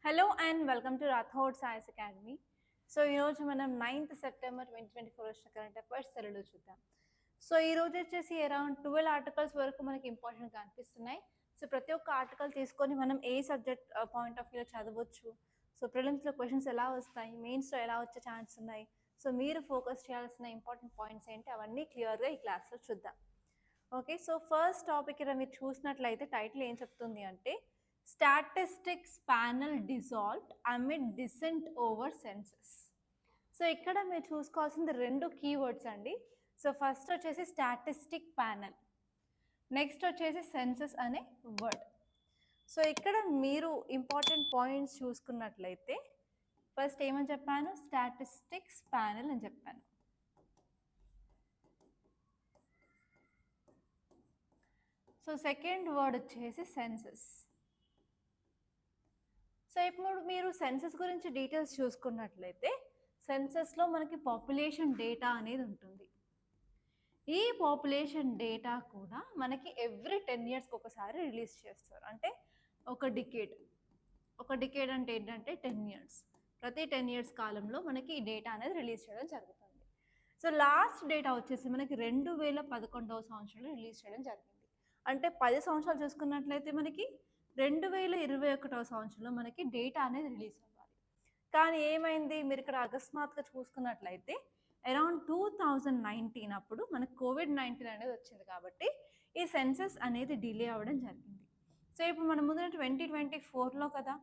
Hello and welcome to Rathod science academy. So ఈరోజు మనం 9th September 2024 వచ్చిన కరెంట్ అఫైర్స్ తెలుగులో చూద్దాం. సో ఈరోజు వచ్చేసి అరౌండ్ 12 ఆర్టికల్స్ వరకు మనకి ఇంపార్టెంట్గా అనిపిస్తున్నాయి. సో ప్రతి ఒక్క ఆర్టికల్ తీసుకొని మనం ఏ సబ్జెక్ట్ పాయింట్ ఆఫ్ వ్యూ చదవచ్చు, సో ప్రిలిమ్స్లో క్వశ్చన్స్ ఎలా వస్తాయి, మెయిన్స్లో ఎలా వచ్చే ఛాన్స్ ఉన్నాయి, సో మీరు ఫోకస్ చేయాల్సిన ఇంపార్టెంట్ పాయింట్స్ ఏంటి అవన్నీ క్లియర్గా ఈ క్లాస్లో చూద్దాం. ఓకే, సో ఫస్ట్ టాపిక్ ఇక్కడ మీరు చూసినట్లయితే టైటిల్ ఏం చెప్తుంది అంటే statistics panel dissolved amid dissent over census. So ఇక్కడ మీరు చూసుకోవాల్సింది రెండు కీవర్డ్స్ అండి. సో ఫస్ట్ వచ్చేసి స్టాటిస్టిక్ ప్యానల్, నెక్స్ట్ వచ్చేసి సెన్సస్ అనే వర్డ్. సో ఇక్కడ మీరు ఇంపార్టెంట్ పాయింట్స్ చూసుకున్నట్లయితే ఫస్ట్ ఏమని చెప్పాను, స్టాటిస్టిక్స్ ప్యానల్ అని చెప్పాను. సో సెకండ్ వర్డ్ వచ్చేసి సెన్సస్. సో ఇప్పుడు మీరు సెన్సస్ గురించి డీటెయిల్స్ చూసుకున్నట్లయితే సెన్సస్లో మనకి పాపులేషన్ డేటా అనేది ఉంటుంది. ఈ పాపులేషన్ డేటా కూడా మనకి ఎవ్రీ 10 yearsకి ఒకసారి రిలీజ్ చేస్తారు. అంటే ఒక డికేడ్ అంటే ఏంటంటే 10 years. ప్రతి 10 years కాలంలో మనకి ఈ డేటా అనేది రిలీజ్ చేయడం జరుగుతుంది. సో లాస్ట్ డేటా వచ్చేసి మనకి 2011వ సంవత్సరంలో రిలీజ్ చేయడం జరిగింది. అంటే 10 సంవత్సరాలు చూసుకున్నట్లయితే మనకి 2021వ సంవత్సరంలో మనకి డేటా అనేది రిలీజ్ అవ్వాలి. కానీ ఏమైంది, మీరు ఇక్కడ అకస్మాత్తుగా చూసుకున్నట్లయితే అరౌండ్ 2019 అప్పుడు మనకు COVID-19 అనేది వచ్చింది కాబట్టి ఈ సెన్సస్ అనేది డిలే అవ్వడం జరిగింది. సో ఇప్పుడు మన ముందు 2024లో కదా.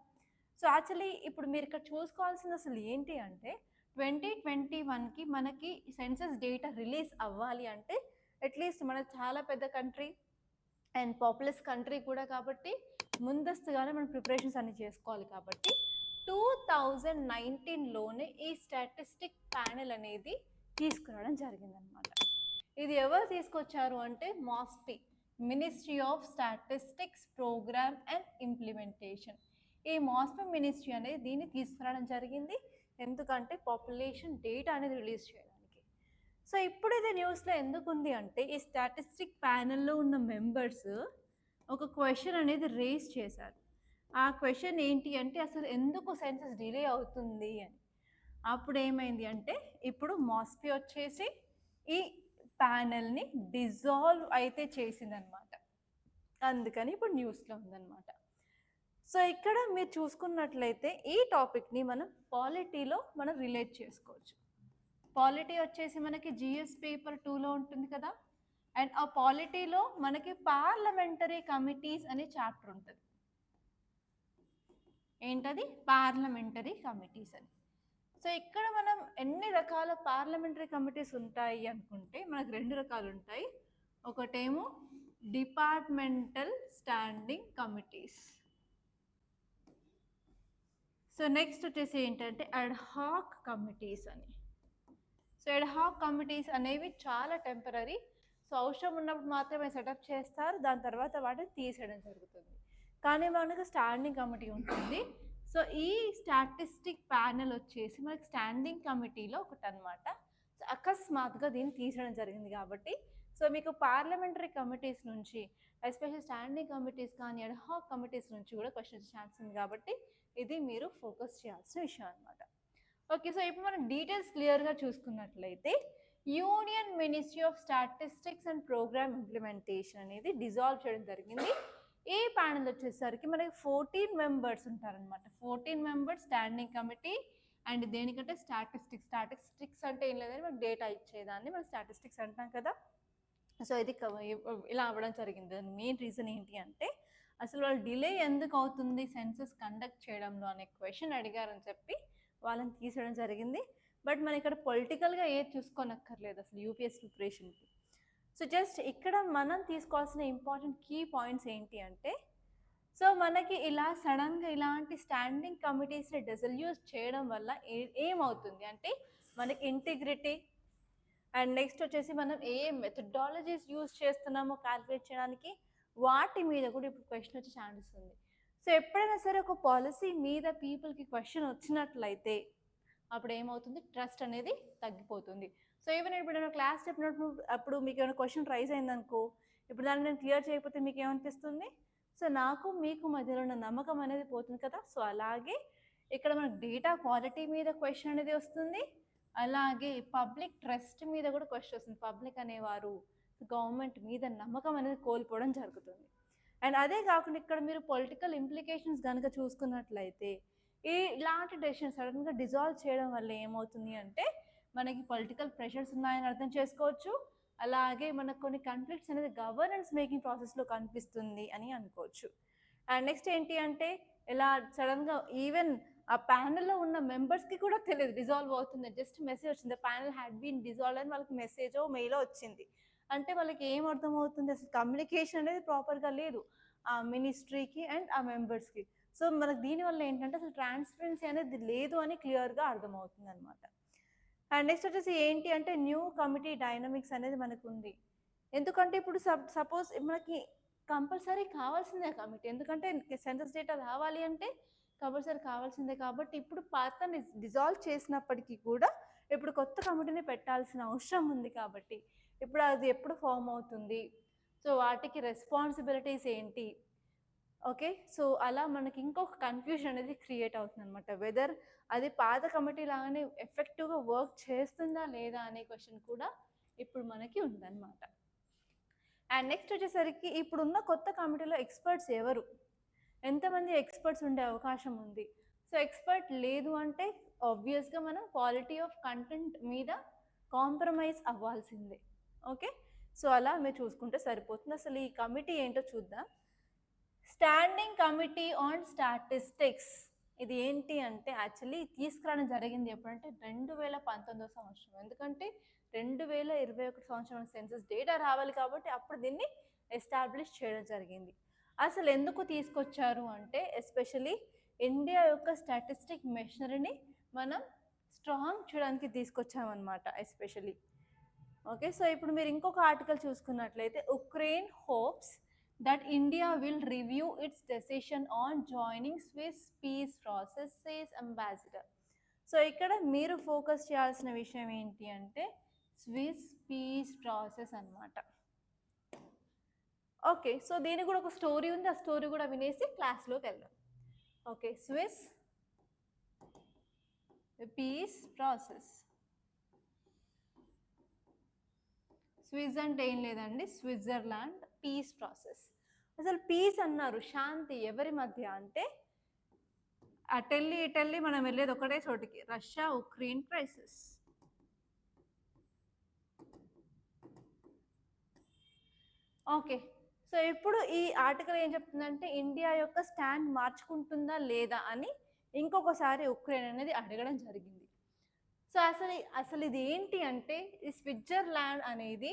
సో యాక్చువల్లీ ఇప్పుడు మీరు ఇక్కడ చూసుకోవాల్సింది అసలు ఏంటి అంటే 2021కి మనకి సెన్సస్ డేటా రిలీజ్ అవ్వాలి అంటే అట్లీస్ట్ మన చాలా పెద్ద కంట్రీ అండ్ పాపులస్ కంట్రీ కూడా కాబట్టి ముందస్తుగానే మనం ప్రిపరేషన్స్ అన్ని చేసుకోవాలి. కాబట్టి 2019లోనే ఈ స్టాటిస్టిక్ ప్యానెల్ అనేది తీసుకురావడం జరిగిందనమాట. ఇది ఎవరు తీసుకొచ్చారు అంటే MoSPI, ministry of statistics programme and implementation. ఈ మాస్పీ మినిస్ట్రీ అనేది దీన్ని తీసుకురావడం జరిగింది. ఎందుకంటే పాపులేషన్ డేటా అనేది రిలీజ్ చేయడానికి. సో ఇప్పుడు ఇది న్యూస్లో ఎందుకు ఉంది అంటే ఈ స్టాటిస్టిక్ ప్యానెల్లో ఉన్న మెంబర్స్ ఒక క్వశ్చన్ అనేది రేస్ చేశారు. ఆ క్వశ్చన్ ఏంటి అంటే అసలు ఎందుకు సెన్సస్ డిలే అవుతుంది అని. అప్పుడు ఏమైంది అంటే ఇప్పుడు మాస్పీ వచ్చేసి ఈ ప్యానెల్ని డిజాల్వ్ అయితే చేసిందనమాట. అందుకని ఇప్పుడు న్యూస్లో ఉందన్నమాట. సో ఇక్కడ మీరు చూసుకున్నట్లయితే ఈ టాపిక్ని మనం పాలిటీలో మనం రిలేట్ చేసుకోవచ్చు. పాలిటీ వచ్చేసి మనకి జిఎస్ పేపర్ 2లో ఉంటుంది కదా. అండ్ ఆ పాలిటీలో మనకి పార్లమెంటరీ కమిటీస్ అనే చాప్టర్ ఉంటుంది. ఏంటది, పార్లమెంటరీ కమిటీస్ అని. సో ఇక్కడ మనం ఎన్ని రకాల పార్లమెంటరీ కమిటీస్ ఉంటాయి అనుకుంటే మనకు 2 రకాలు ఉంటాయి. ఒకటేమో departmental standing committees. So next వచ్చేసి ఏంటంటే అడ్హాక్ కమిటీస్ అని. సో అడ్హాక్ కమిటీస్ అనేవి చాలా టెంపరీ. సో అవసరం ఉన్నప్పుడు మాత్రమే సెటప్ చేస్తారు, దాని తర్వాత వాటిని తీసేయడం జరుగుతుంది. కానీ మనకు స్టాండింగ్ కమిటీ ఉంటుంది. సో ఈ స్టాటిస్టిక్ ప్యానెల్ వచ్చేసి మనకి స్టాండింగ్ కమిటీలో ఒకటి అనమాట. సో అకస్మాత్తుగా దీన్ని తీసేయడం జరిగింది కాబట్టి సో మీకు పార్లమెంటరీ కమిటీస్ నుంచి ఎస్పెషల్ స్టాండింగ్ కమిటీస్ కానీ అడ్హాక్ కమిటీస్ నుంచి కూడా క్వశ్చన్ వచ్చే ఛాన్స్ ఉంది. కాబట్టి ఇది మీరు ఫోకస్ చేయాల్సిన విషయం అనమాట. ఓకే, సో ఇప్పుడు మనం డీటెయిల్స్ క్లియర్గా చూసుకున్నట్లయితే union ministry of statistics and programme implementation అనేది డిజాల్వ్ చేయడం జరిగింది. ఈ ప్యానెల్ వచ్చేసరికి మనకి 14 మెంబర్స్ ఉంటారనమాట. 14 మెంబర్స్ స్టాండింగ్ కమిటీ. అండ్ దేనికంటే స్టాటిస్టిక్స్ అంటే ఏం లేదని మనకు డేటా ఇచ్చేదాన్ని మనం స్టాటిస్టిక్స్ అంటాం కదా. సో ఇది ఇలా అవ్వడం జరిగింది. దాని మెయిన్ రీజన్ ఏంటి అంటే అసలు వాళ్ళు డిలే ఎందుకు అవుతుంది సెన్సస్ కండక్ట్ చేయడంలో అనే క్వశ్చన్ అడిగారని చెప్పి వాళ్ళని తీసేయడం జరిగింది. బట్ మనం ఇక్కడ పొలిటికల్గా ఏది చూసుకోనక్కర్లేదు అసలు యూపీఎస్ ప్రిపరేషన్కి. సో జస్ట్ ఇక్కడ మనం తీసుకోవాల్సిన ఇంపార్టెంట్ కీ పాయింట్స్ ఏంటి అంటే సో మనకి ఇలా సడన్గా ఇలాంటి స్టాండింగ్ కమిటీస్ని డిసల్యూట్ చేయడం వల్ల ఏమవుతుంది అంటే మనకి ఇంటిగ్రిటీ అండ్ నెక్స్ట్ వచ్చేసి మనం ఏ మెథడాలజీస్ యూజ్ చేస్తున్నామో క్యాల్కులేట్ చేయడానికి వాటి మీద కూడా ఇప్పుడు క్వశ్చన్ వచ్చే ఛాన్స్ ఉంది. సో ఎప్పుడైనా సరే ఒక పాలసీ మీద పీపుల్కి క్వశ్చన్ వచ్చినట్లయితే అప్పుడు ఏమవుతుంది, ట్రస్ట్ అనేది తగ్గిపోతుంది. సో ఈవెన్ ఇప్పుడు నేను క్లాస్ చెప్పినప్పుడు అప్పుడు మీకు ఏమైనా క్వశ్చన్ రైజ్ అయిందనుకో, ఇప్పుడు దాన్ని నేను క్లియర్ చేయకపోతే మీకు ఏమనిపిస్తుంది, సో నాకు మీకు మధ్యలో ఉన్న నమ్మకం అనేది పోతుంది కదా. సో అలాగే ఇక్కడ మనకు డేటా క్వాలిటీ మీద క్వశ్చన్ అనేది వస్తుంది, అలాగే పబ్లిక్ ట్రస్ట్ మీద కూడా క్వశ్చన్ వస్తుంది. పబ్లిక్ అనేవారు గవర్నమెంట్ మీద నమ్మకం అనేది కోల్పోవడం జరుగుతుంది. అండ్ అదే కాకుండా ఇక్కడ మీరు పొలిటికల్ ఇంప్లికేషన్స్ కనుక చూసుకున్నట్లయితే ఇలాంటి డెసిషన్ సడన్గా డిజాల్వ్ చేయడం వల్ల ఏమవుతుంది అంటే మనకి పొలిటికల్ ప్రెషర్స్ ఉన్నాయని అర్థం చేసుకోవచ్చు, అలాగే మనకు కొన్ని కాన్ఫ్లిక్ట్స్ అనేది గవర్నెన్స్ మేకింగ్ ప్రాసెస్లో కనిపిస్తుంది అని అనుకోవచ్చు. అండ్ నెక్స్ట్ ఏంటి అంటే ఇలా సడన్గా ఈవెన్ ఆ ప్యానెల్లో ఉన్న మెంబర్స్కి కూడా తెలియదు డిజాల్వ్ అవుతుంది, జస్ట్ మెసేజ్ వచ్చింది ప్యానెల్ హ్యాడ్ బీన్ డిజాల్వ్ అని వాళ్ళకి మెసేజో మెయిలో వచ్చింది. అంటే వాళ్ళకి ఏం అర్థమవుతుంది, అసలు కమ్యూనికేషన్ అనేది ప్రాపర్గా లేదు ఆ మినిస్ట్రీకి అండ్ ఆ మెంబర్స్కి. సో మనకు దీనివల్ల ఏంటంటే అసలు ట్రాన్స్పరెన్సీ అనేది లేదు అని క్లియర్గా అర్థమవుతుంది అనమాట. అండ్ నెక్స్ట్ వచ్చేసి ఏంటి అంటే న్యూ కమిటీ డైనమిక్స్ అనేది మనకు ఉంది. ఎందుకంటే ఇప్పుడు సపోజ్ మనకి కంపల్సరీ కావాల్సిందే కమిటీ, ఎందుకంటే సెన్సస్ డేటా రావాలి అంటే కంపల్సరీ కావాల్సిందే. కాబట్టి ఇప్పుడు పాతని డిజాల్వ్ చేసినప్పటికీ కూడా ఇప్పుడు కొత్త కమిటీని పెట్టాల్సిన అవసరం ఉంది. కాబట్టి ఇప్పుడు అది ఎప్పుడు ఫామ్ అవుతుంది, సో వాటికి రెస్పాన్సిబిలిటీస్ ఏంటి, ఓకే. సో అలా మనకి ఇంకొక కన్ఫ్యూజన్ అనేది క్రియేట్ అవుతుంది అనమాట. వెదర్ అది పాత కమిటీ లాగానే ఎఫెక్టివ్గా వర్క్ చేస్తుందా లేదా అనే క్వశ్చన్ కూడా ఇప్పుడు మనకి ఉందన్నమాట. అండ్ నెక్స్ట్ వచ్చేసరికి ఇప్పుడున్న కొత్త కమిటీలో ఎక్స్పర్ట్స్ ఎవరు, ఎంతమంది ఎక్స్పర్ట్స్ ఉండే అవకాశం ఉంది. సో ఎక్స్పర్ట్ లేదు అంటే ఆబ్వియస్గా మనం క్వాలిటీ ఆఫ్ కంటెంట్ మీద కాంప్రమైజ్ అవ్వాల్సిందే, ఓకే. సో అలా మీరు చూసుకుంటే సరిపోతుంది. అసలు ఈ కమిటీ ఏంటో చూద్దాం. స్టాండింగ్ కమిటీ ఆన్ స్టాటిస్టిక్స్ ఇది ఏంటి అంటే యాక్చువల్లీ తీసుకురావడం జరిగింది ఎప్పుడంటే 2019 సంవత్సరం. ఎందుకంటే 2021 సంవత్సరం సెన్సస్ డేటా రావాలి కాబట్టి అప్పుడు దీన్ని ఎస్టాబ్లిష్ చేయడం జరిగింది. అసలు ఎందుకు తీసుకొచ్చారు అంటే ఎస్పెషలీ ఇండియా యొక్క స్టాటిస్టిక్ మెషినరీని మనం స్ట్రాంగ్ చేయడానికి తీసుకొచ్చామన్నమాట ఎస్పెషలీ, ఓకే. సో ఇప్పుడు మీరు ఇంకొక ఆర్టికల్ చూసుకున్నట్లయితే Ukraine hopes that India will review its decision on joining Swiss peace process, says ambassador. So ఇక్కడ మీరు ఫోకస్ చేయాల్సిన విషయం ఏంటి అంటే స్విస్ పీస్ ప్రాసెస్ అన్నమాట, ఓకే. సో దీనికి కూడా ఒక స్టోరీ ఉంది, ఆ స్టోరీ కూడా వినేసి క్లాస్లోకి వెళ్దాం, okay. Swiss piece process, Swiss అంటే ఏం లేదండి స్విట్జర్లాండ్, పీస్ ప్రాసెస్. అసలు పీస్ అన్నారు శాంతి ఎవరి మధ్య అంటే అటెళ్ళి మనం వెళ్ళేది ఒకటే చోటికి, Russia Ukraine crisis. Okay. So ఇప్పుడు ఈ ఆర్టికల్ ఏం చెప్తుందంటే ఇండియా యొక్క స్టాండ్ మార్చుకుంటుందా లేదా అని ఇంకొకసారి ఉక్రెయిన్ అనేది అడగడం జరిగింది. సో అసలు ఇది ఏంటి అంటే ఈ స్విట్జర్లాండ్ అనేది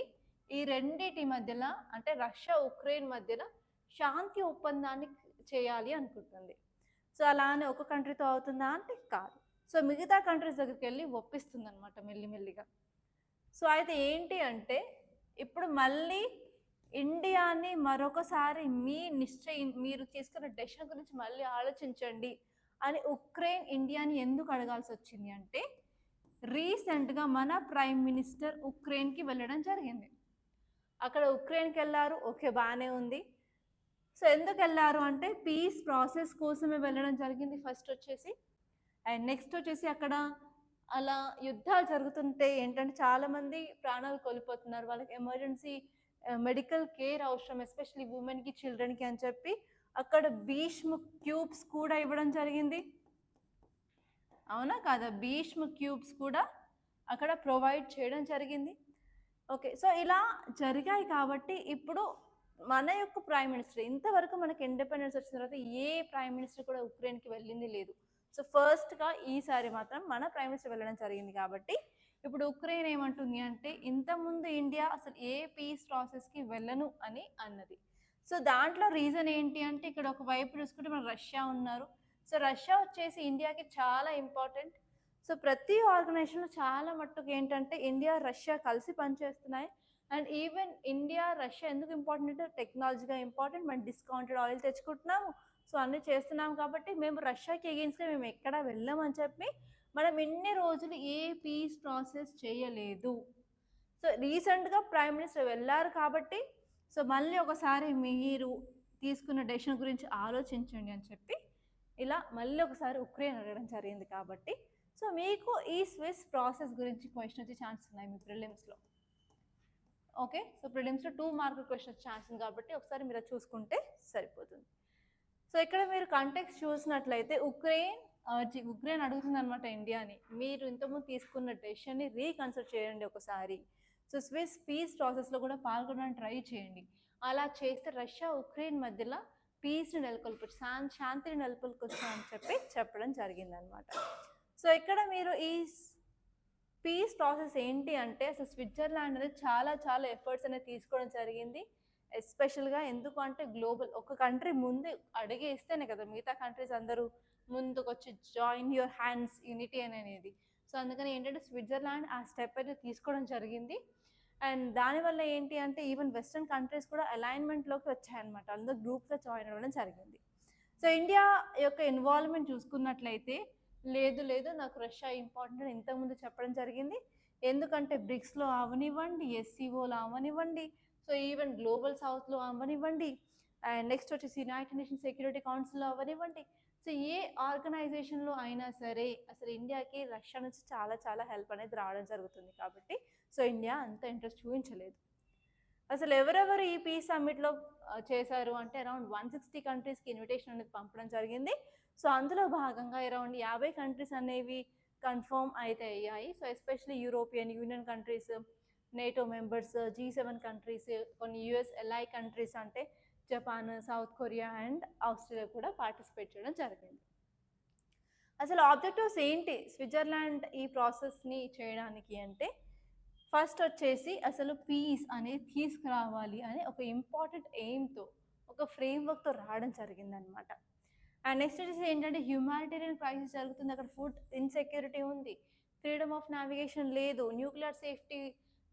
ఈ రెండింటి మధ్యలో అంటే రష్యా ఉక్రెయిన్ మధ్యలో శాంతి ఒప్పందాన్ని చేయాలి అనుకుంటుంది. సో అలానే ఒక కంట్రీతో అవుతుందా అంటే కాదు. సో మిగతా కంట్రీస్ దగ్గరికి వెళ్ళి ఒప్పిస్తుంది అనమాట మెల్లిమెల్లిగా. సో అయితే ఏంటి అంటే ఇప్పుడు మళ్ళీ ఇండియాని మరొకసారి మీరు తీసుకున్న డెసిషన్ గురించి మళ్ళీ ఆలోచించండి అని ఉక్రెయిన్ ఇండియాని ఎందుకు అడగాల్సి వచ్చింది అంటే రీసెంట్గా మన ప్రైమ్ మినిస్టర్ ఉక్రెయిన్కి వెళ్ళడం జరిగింది. అక్కడ ఉక్రెయిన్కి వెళ్ళారు, ఓకే బాగానే ఉంది. సో ఎందుకు వెళ్ళారు అంటే పీస్ ప్రాసెస్ కోసమే వెళ్ళడం జరిగింది ఫస్ట్ వచ్చేసి. అండ్ నెక్స్ట్ వచ్చేసి అక్కడ అలా యుద్ధాలు జరుగుతుంటే ఏంటంటే చాలామంది ప్రాణాలు కోల్పోతున్నారు, వాళ్ళకి ఎమర్జెన్సీ మెడికల్ కేర్ అవసరం, ఎస్పెషల్లీ ఉమెన్కి చిల్డ్రన్కి అని చెప్పి అక్కడ భీష్మ క్యూబ్స్ కూడా ఇవ్వడం జరిగింది, అవునా కాదా. భీష్మ క్యూబ్స్ కూడా అక్కడ ప్రొవైడ్ చేయడం జరిగింది, ఓకే. సో ఇలా జరిగాయి కాబట్టి ఇప్పుడు మన యొక్క ప్రైమ్ మినిస్టర్ ఇంతవరకు మనకి ఇండిపెండెన్స్ వచ్చిన తర్వాత ఏ ప్రైమ్ మినిస్టర్ కూడా ఉక్రెయిన్కి వెళ్ళింది లేదు. సో ఫస్ట్గా ఈసారి మాత్రం మన ప్రైమ్ మినిస్టర్ వెళ్ళడం జరిగింది. కాబట్టి ఇప్పుడు ఉక్రెయిన్ ఏమంటుంది అంటే ఇంతకుముందు ఇండియా అసలు ఏ పీస్ ప్రాసెస్కి వెళ్ళను అని అన్నది. సో దాంట్లో రీజన్ ఏంటి అంటే ఇక్కడ ఒక వైపు చూసుకుంటే మన రష్యా ఉన్నారు. సో రష్యా వచ్చేసి ఇండియాకి చాలా ఇంపార్టెంట్. సో ప్రతి ఆర్గనైజేషన్లో చాలా మట్టుకు ఏంటంటే ఇండియా రష్యా కలిసి పనిచేస్తున్నాయి. అండ్ ఈవెన్ ఇండియా రష్యా ఎందుకు ఇంపార్టెంట్ అంటే టెక్నాలజీగా ఇంపార్టెంట్, మనం డిస్కౌంటెడ్ ఆయిల్ తెచ్చుకుంటున్నాము, సో అన్నీ చేస్తున్నాం కాబట్టి మేము రష్యాకి ఎగెయిన్స్ట్గా మేము ఎక్కడా వెళ్ళామని చెప్పి మనం ఎన్ని రోజులు ఏ పీస్ ప్రాసెస్ చేయలేదు. సో రీసెంట్గా ప్రైమ్ మినిస్టర్ వెళ్ళారు కాబట్టి సో మళ్ళీ ఒకసారి మీరు తీసుకున్న డెసిషన్ గురించి ఆలోచించండి అని చెప్పి ఇలా మళ్ళీ ఒకసారి ఉక్రెయిన్ అడగడం జరిగింది. కాబట్టి సో మీకు ఈ స్విస్ ప్రాసెస్ గురించి క్వశ్చన్ వచ్చే ఛాన్స్ ఉన్నాయి మీ ప్రిలిమ్స్లో. ఓకే, సో ప్రిలిమ్స్లో 2 మార్కుల క్వశ్చన్ వచ్చే ఛాన్స్ ఉంది కాబట్టి ఒకసారి మీరు చూసుకుంటే సరిపోతుంది. సో ఇక్కడ మీరు కంటెక్స్ట్ చూసినట్లయితే ఉక్రెయిన్ అడుగుతుంది అనమాట ఇండియాని, మీరు ఇంతకుముందు తీసుకున్న డెసిషన్ని రీకన్సిడర్ చేయండి ఒకసారి. సో స్విస్ పీస్ ప్రాసెస్లో కూడా పాల్గొనడానికి ట్రై చేయండి. అలా చేస్తే రష్యా ఉక్రెయిన్ మధ్యలో పీస్ని నెలకొల్పొచ్చు, శాంతిని నెలకొల్పొచ్చు అని చెప్పడం జరిగిందనమాట. సో ఇక్కడ మీరు ఈ పీస్ ప్రాసెస్ ఏంటి అంటే అసలు స్విట్జర్లాండ్ అనేది చాలా చాలా ఎఫర్ట్స్ అనేది తీసుకోవడం జరిగింది. ఎస్పెషల్గా ఎందుకు అంటే గ్లోబల్ ఒక కంట్రీ ముందు అడిగేస్తేనే కదా మిగతా కంట్రీస్ అందరూ ముందుకు వచ్చి జాయిన్ యువర్ హ్యాండ్స్ యూనిటీ అనేది. సో అందుకని ఏంటంటే స్విట్జర్లాండ్ ఆ స్టెప్ అయితే తీసుకోవడం జరిగింది. అండ్ దానివల్ల ఏంటి అంటే ఈవెన్ వెస్ట్రన్ కంట్రీస్ కూడా అలైన్మెంట్లోకి వచ్చాయన్నమాట, అందరూ గ్రూప్స్లో జాయిన్ అవ్వడం జరిగింది. సో ఇండియా యొక్క ఇన్వాల్వ్మెంట్ చూసుకున్నట్లయితే లేదు నాకు రష్యా ఇంపార్టెంట్ అని ఇంతకుముందు చెప్పడం జరిగింది. ఎందుకంటే బ్రిక్స్లో అవనివ్వండి, ఎస్సీఓలో అవనివ్వండి, సో ఈవెన్ గ్లోబల్ సౌత్లో అవ్వనివ్వండి, అండ్ నెక్స్ట్ వచ్చేసి యునైటెడ్ నేషన్ సెక్యూరిటీ కౌన్సిల్లో అవ్వనివ్వండి, సో ఏ ఆర్గనైజేషన్లో అయినా సరే అసలు ఇండియాకి రష్యా నుంచి చాలా చాలా హెల్ప్ అనేది రావడం జరుగుతుంది. కాబట్టి సో ఇండియా అంత ఇంట్రెస్ట్ చూపించలేదు. అసలు ఎవరెవరు ఈ పీస్ సమ్మిట్లో చేశారు అంటే అరౌండ్ 160 కంట్రీస్కి ఇన్విటేషన్ అనేది పంపడం జరిగింది. సో అందులో భాగంగా అరౌండ్ 50 కంట్రీస్ అనేవి కన్ఫర్మ్ అయితే అయ్యాయి. So especially European union countries, NATO members, G7 countries, కొన్ని యుఎస్ ఎల్ఐ కంట్రీస్ అంటే Japan, south Korea and Australia కూడా పార్టిసిపేట్ చేయడం జరిగింది. అసలు ఆబ్జెక్టివ్స్ ఏంటి స్విట్జర్లాండ్ ఈ ప్రాసెస్ని చేయడానికి అంటే ఫస్ట్ వచ్చేసి అసలు పీస్ అనేది తీసుకురావాలి అనే ఒక ఇంపార్టెంట్ ఎయిమ్తో ఒక ఫ్రేమ్వర్క్తో రావడం జరిగిందనమాట. అండ్ నెక్స్ట్ వచ్చేసి ఏంటంటే హ్యూమానిటేరియన్ క్రైసిస్ జరుగుతుంది, అక్కడ ఫుడ్ ఇన్సెక్యూరిటీ ఉంది, ఫ్రీడమ్ ఆఫ్ నావిగేషన్ లేదు, న్యూక్లియర్ సేఫ్టీ